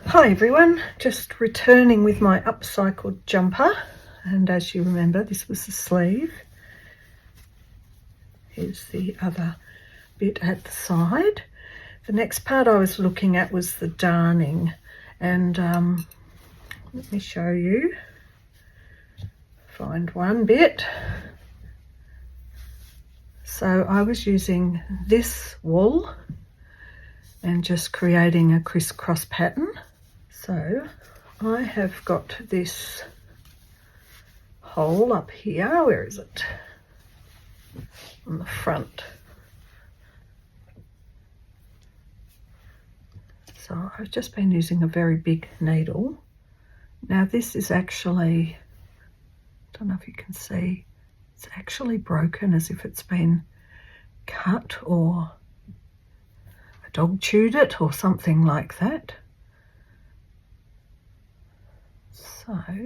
Hi everyone, just returning with my upcycled jumper, and as you remember this was the sleeve. Here's the other bit at the side. The next part I was looking at was the darning, and let me show you. Find one bit. So I was using this wool and just creating a crisscross pattern. So I have got this hole up here. Where is it? On the front. So I've just been using a very big needle. Now this is actually, I don't know if you can see, it's actually broken as if it's been cut or a dog chewed it or something like that. So let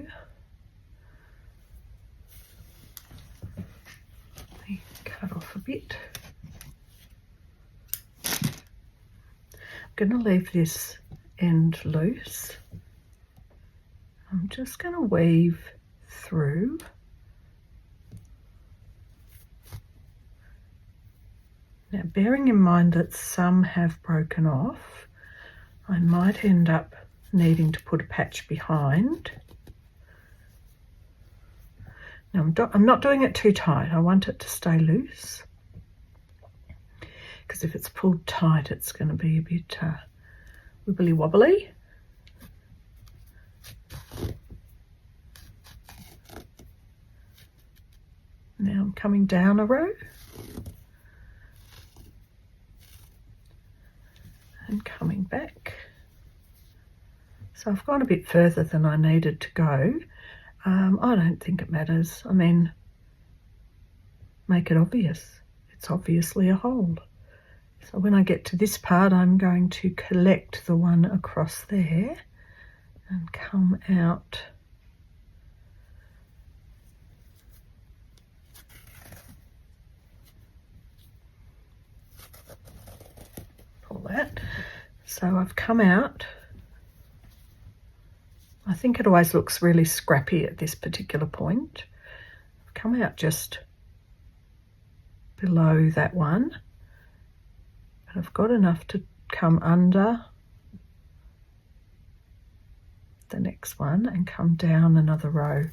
me cut off a bit. I'm going to leave this end loose. I'm just going to weave through. Now, bearing in mind that some have broken off, I might end up needing to put a patch behind. Now, I'm not doing it too tight. I want it to stay loose, because if it's pulled tight, it's going to be a bit wibbly wobbly. Now I'm coming down a row and coming back. So I've gone a bit further than I needed to go. I don't think it matters. I mean, make it obvious. It's obviously a hole. So when I get to this part, I'm going to collect the one across there and come out. Pull that. So I've come out. I think it always looks really scrappy at this particular point. I've come out just below that one. But I've got enough to come under the next one and come down another row.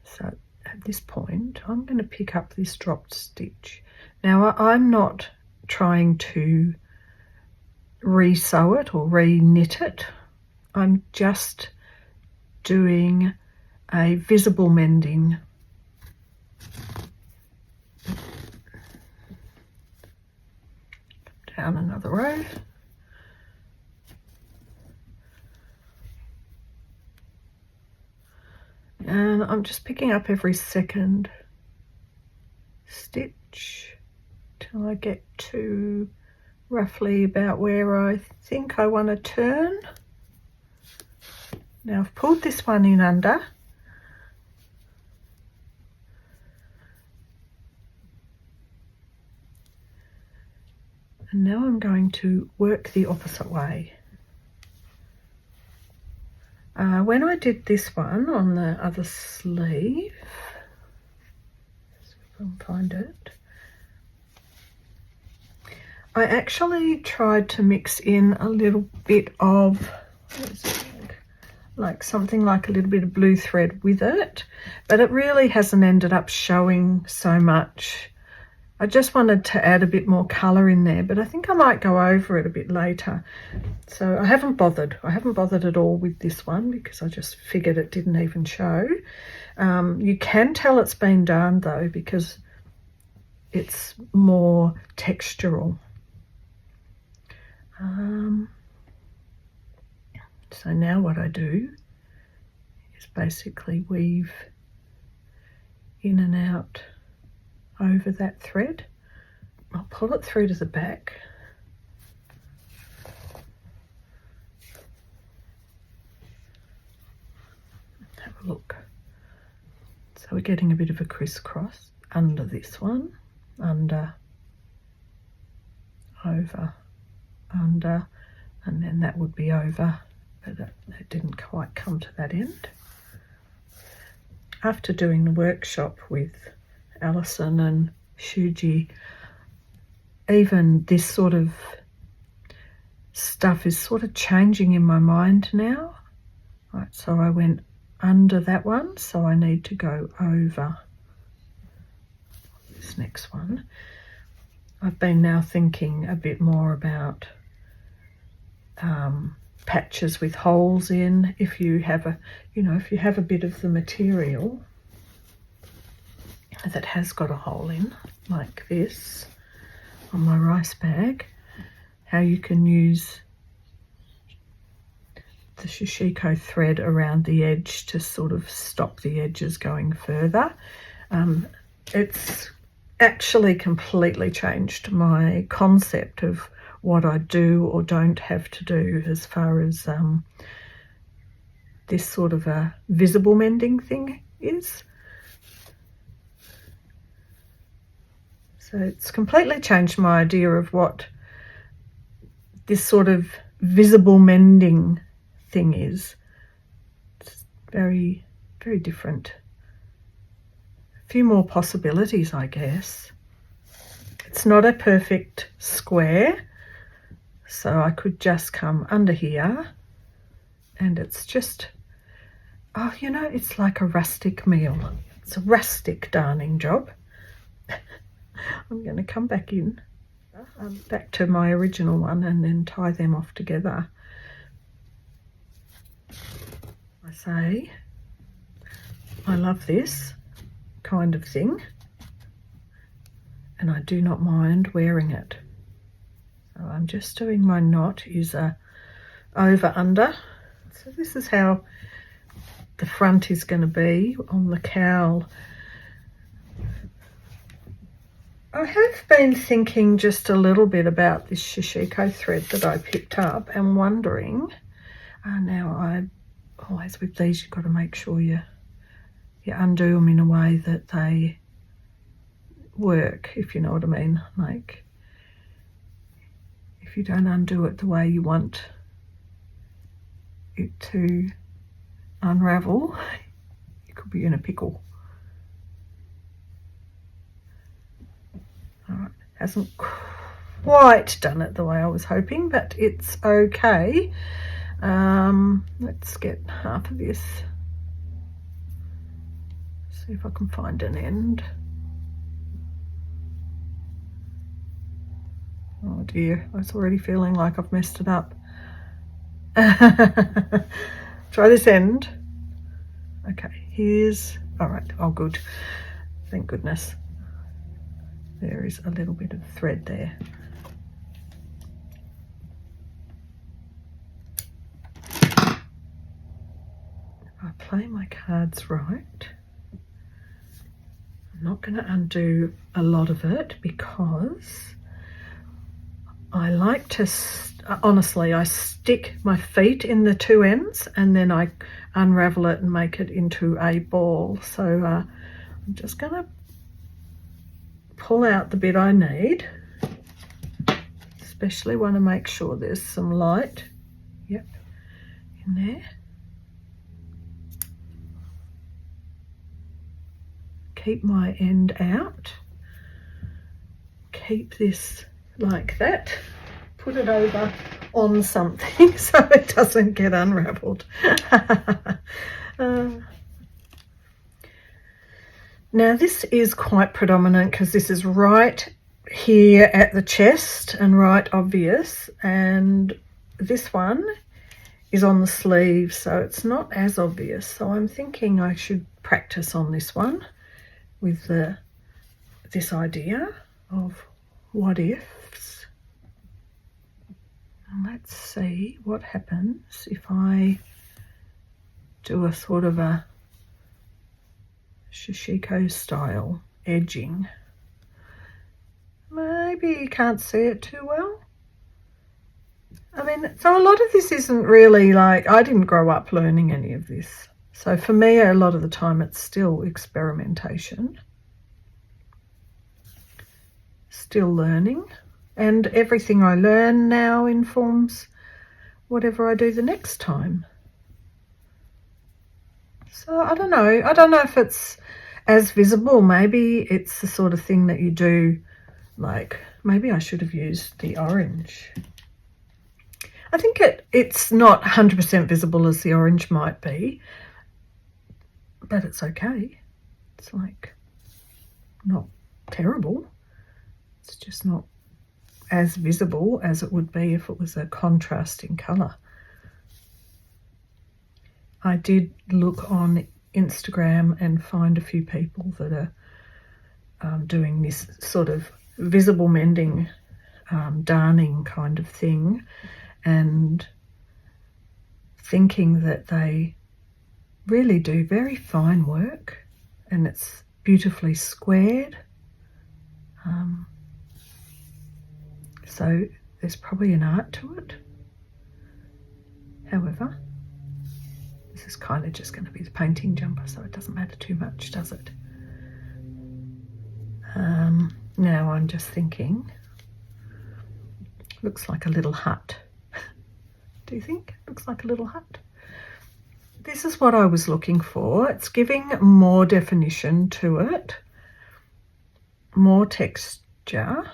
So at this point, I'm going to pick up this dropped stitch. Now I'm not trying to re-sew it or re-knit it. I'm just doing a visible mending. Down another row. And I'm just picking up every second stitch till I get to roughly about where I think I want to turn. Now I've pulled this one in under. And now I'm going to work the opposite way. When I did this one on the other sleeve, see if I can find it, I actually tried to mix in a little bit of, what is it, like something like a little bit of blue thread with it, but it really hasn't ended up showing so much. I just wanted to add a bit more colour in there, but I think I might go over it a bit later. So I haven't bothered. I haven't bothered at all with this one because I just figured it didn't even show. You can tell it's been darned though, because it's more textural. So now what I do is basically weave in and out over that thread. I'll pull it through to the back. Have a look. So we're getting a bit of a crisscross under this one. under, over, under, and then that would be over, but it didn't quite come to that end. After doing the workshop with Alison and Shuji, even this sort of stuff is sort of changing in my mind now. Right, so I went under that one, so I need to go over this next one. I've been now thinking a bit more about patches with holes in. If you have a, if you have a bit of the material that has got a hole in, like this on my rice bag, how you can use the Shishiko thread around the edge to sort of stop the edges going further. It's actually completely changed my concept of what I do or don't have to do as far as this sort of a visible mending thing is. So it's completely changed my idea of what this sort of visible mending thing is. It's very, very different. A few more possibilities, I guess. It's not a perfect square, so I could just come under here, and it's just, it's like a rustic meal. It's a rustic darning job. I'm going to come back in, back to my original one, and then tie them off together. I say, I love this kind of thing, and I do not mind wearing it. So I'm just doing my knot is a over under. So this is how the front is going to be on the cowl. I have been thinking just a little bit about this Shishiko thread that I picked up and wondering, now I always with these you've got to make sure you undo them in a way that they work, if you know what I mean. Like, if you don't undo it the way you want it to unravel, you could be in a pickle. All right, hasn't quite done it the way I was hoping, but it's okay. Let's get half of this. See if I can find an end. Oh dear, I was already feeling like I've messed it up. Try this end. Okay, here's, all right, oh good. Thank goodness. There is a little bit of thread there. If I play my cards right, I'm not going to undo a lot of it because I like to, honestly, I stick my feet in the two ends and then I unravel it and make it into a ball. So I'm just going to pull out the bit I need. Especially want to make sure there's some light, in there. Keep my end out. Keep this like that. Put it over on something so it doesn't get unraveled. Now this is quite predominant because this is right here at the chest and right obvious, and this one is on the sleeve, so it's not as obvious. So I'm thinking I should practice on this one with this idea of what ifs. And let's see what happens if I do a sort of a Shishiko style edging. Maybe you can't see it too well. I mean, so a lot of this isn't really like, I didn't grow up learning any of this. So for me, a lot of the time it's still experimentation. still learning, and everything I learn now informs whatever I do the next time. So I don't know if it's as visible. Maybe it's the sort of thing that you do, like maybe I should have used the orange. I think it's not 100% visible as the orange might be, but it's okay. It's like not terrible. It's just not as visible as it would be if it was a contrasting colour. I did look on Instagram and find a few people that are doing this sort of visible mending, darning kind of thing, and thinking that they really do very fine work, and it's beautifully squared. So there's probably an art to it. However, this is kind of just going to be the painting jumper, so it doesn't matter too much, does it? Now I'm just thinking, looks like a little hut. Do you think? Looks like a little hut. This is what I was looking for. It's giving more definition to it, more texture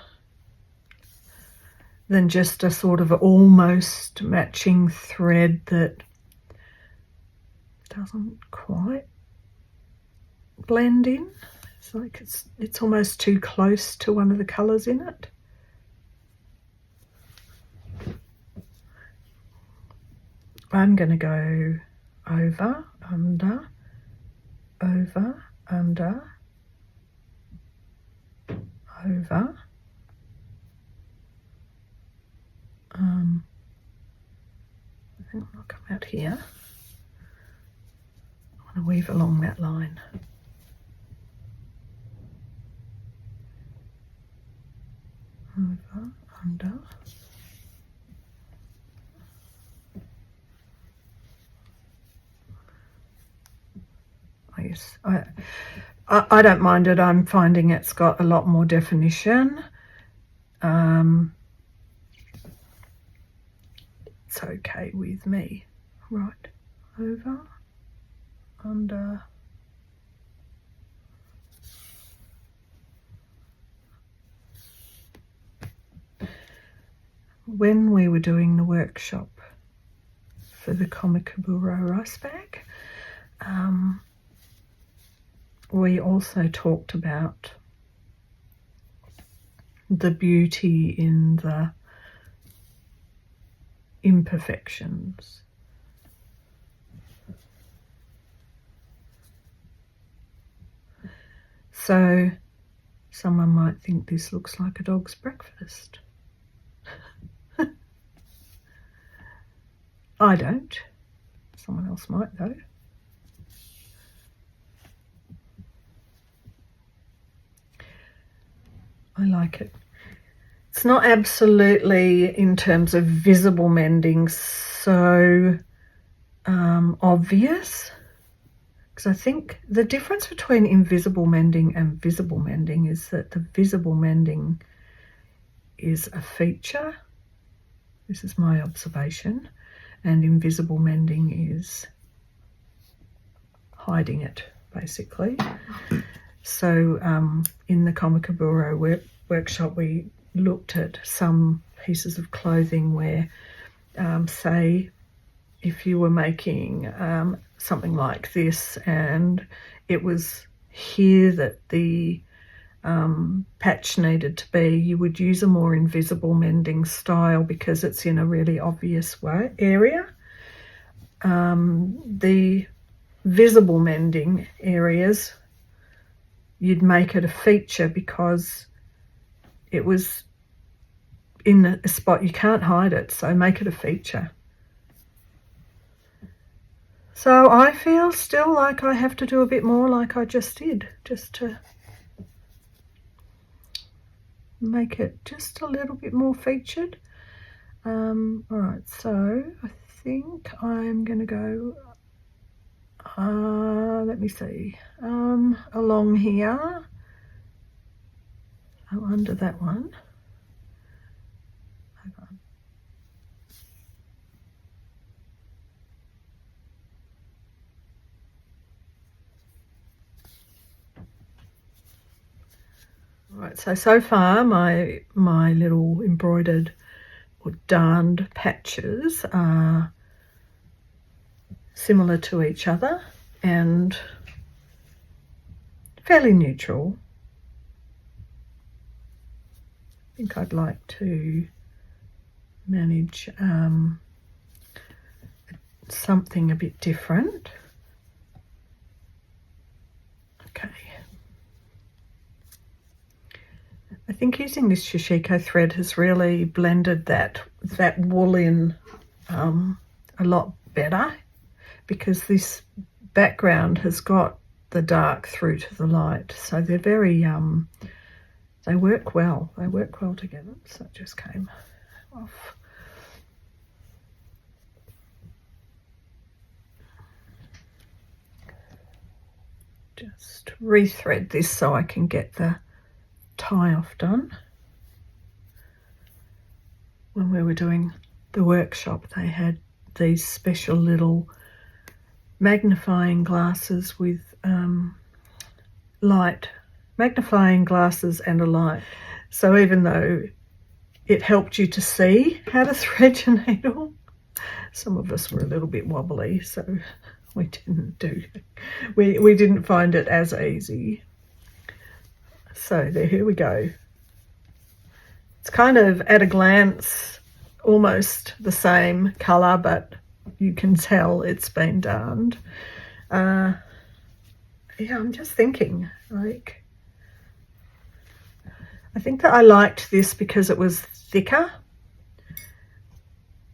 than just a sort of almost matching thread that doesn't quite blend in. It's like it's almost too close to one of the colours in it. I'm going to go over, under, over, under, over. I think I'll come out here. I want to weave along that line. Over, under. Yes, I don't mind it. I'm finding it's got a lot more definition. It's okay with me. Right, over, under. When we were doing the workshop for the Komikaburo rice bag, we also talked about the beauty in the imperfections. So someone might think this looks like a dog's breakfast. I don't. Someone else might though. I like it. It's not absolutely, in terms of visible mending, so obvious, because I think the difference between invisible mending and visible mending is that the visible mending is a feature. This is my observation, and invisible mending is hiding it, basically. So in the Komikaburo workshop, we looked at some pieces of clothing where, say, if you were making something like this and it was here that the patch needed to be, you would use a more invisible mending style because it's in a really obvious area. The visible mending areas, you'd make it a feature because it was in a spot you can't hide it, so make it a feature. So I feel still like I have to do a bit more like I just did, just to make it just a little bit more featured. All right, so I think I'm going to go, let me see, along here, Oh, under that one. Hang on. Right, so far my little embroidered or darned patches are similar to each other and fairly neutral. I think I'd like to manage something a bit different. Okay. I think using this Shishiko thread has really blended that wool in a lot better, because this background has got the dark through to the light, so they're very they work well. They work well together. So it just came off. Just rethread this so I can get the tie off done. When we were doing the workshop, they had these special little magnifying glasses with magnifying glasses and a light. So even though it helped you to see how to thread your needle, some of us were a little bit wobbly, so we didn't find it as easy. So there, here we go. It's kind of at a glance almost the same colour, but you can tell it's been darned. Yeah, I'm just thinking, like, I think that I liked this because it was thicker.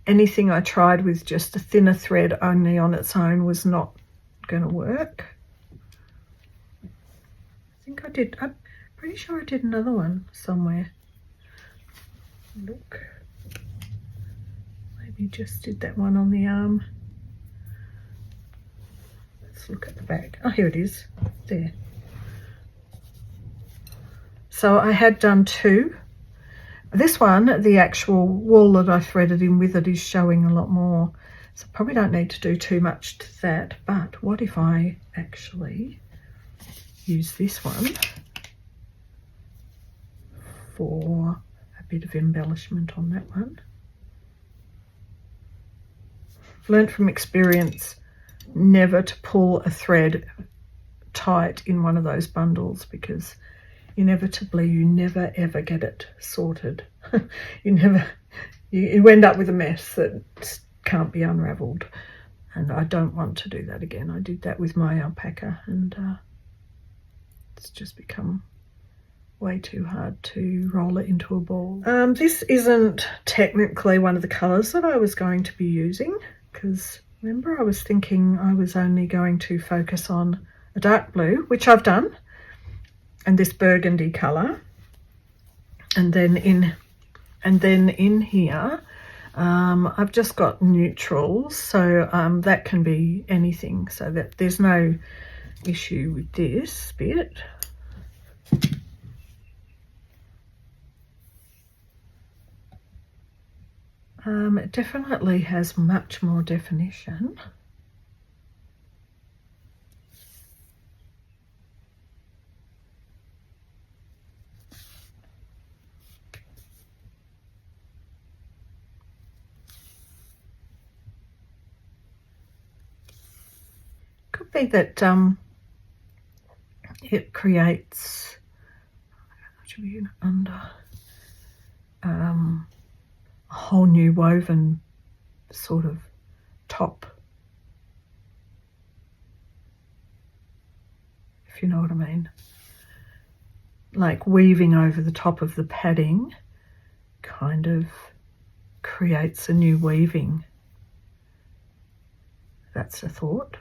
Anything I tried with just a thinner thread only on its own was not going to work. I think I did, I'm pretty sure I did another one somewhere. Look, maybe just did that one on the arm. Let's look at the back. Oh, here it is, there. So I had done two. This one, the actual wool that I threaded in with it is showing a lot more. So I probably don't need to do too much to that. But what if I actually use this one for a bit of embellishment on that one? I've learned from experience never to pull a thread tight in one of those bundles, because inevitably you never ever get it sorted. you end up with a mess that can't be unraveled, and I don't want to do that again. I did that with my alpaca, and it's just become way too hard to roll it into a ball. This isn't technically one of the colours that I was going to be using, because remember I was thinking I was only going to focus on a dark blue, which I've done, and this burgundy colour, and then in here I've just got neutrals, so that can be anything, so that there's no issue with this bit. It definitely has much more definition. Could be that it creates under a whole new woven sort of top, if you know what I mean. Like weaving over the top of the padding kind of creates a new weaving. That's a thought.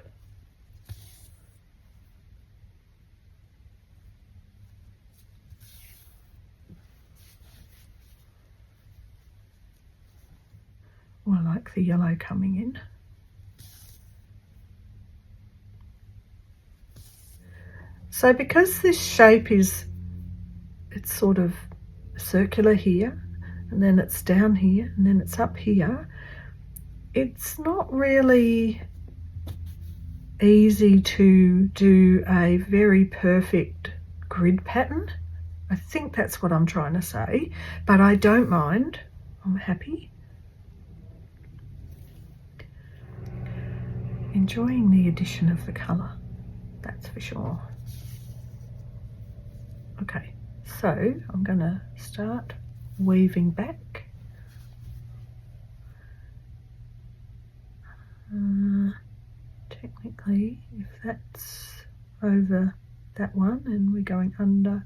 Oh, I like the yellow coming in. So because this shape is, it's sort of circular here, and then it's down here, and then it's up here. It's not really easy to do a very perfect grid pattern. I think that's what I'm trying to say, but I don't mind. I'm happy. Enjoying the addition of the colour, that's for sure. Okay, so I'm going to start weaving back. Technically, if that's over that one and we're going under,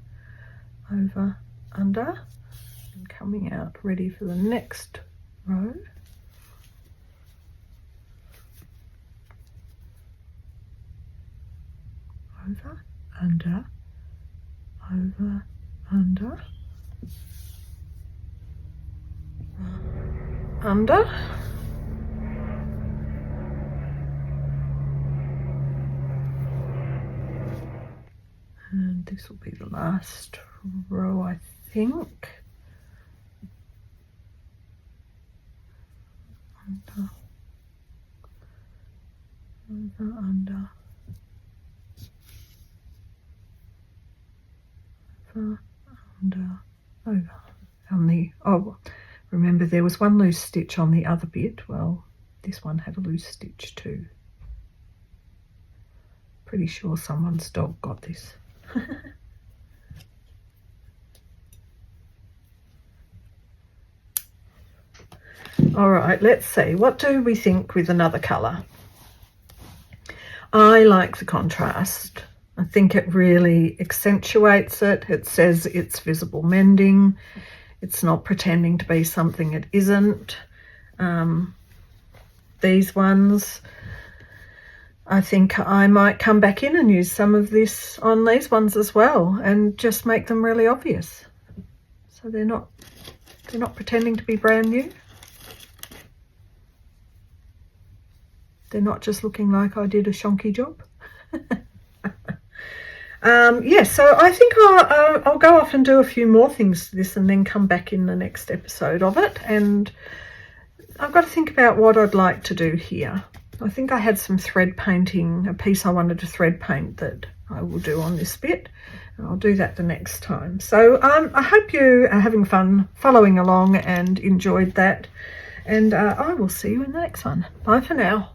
over, under, and coming out ready for the next row. Over, under, over, under, under, and this will be the last row, I think. Under, over, under, over, under, over. On the, oh, remember there was one loose stitch on the other bit. Well, this one had a loose stitch too. Pretty sure someone's dog got this. All right, let's see. What do we think with another colour? I like the contrast. I think it really accentuates it. It says it's visible mending. It's not pretending to be something it isn't. These ones, I think I might come back in and use some of this on these ones as well and just make them really obvious. So they're not pretending to be brand new. They're not just looking like I did a shonky job. Yeah, so I think I'll go off and do a few more things to this and then come back in the next episode of it. And I've got to think about what I'd like to do here. I think I had some thread painting, a piece I wanted to thread paint that I will do on this bit. And I'll do that the next time. So I hope you are having fun following along and enjoyed that. And I will see you in the next one. Bye for now.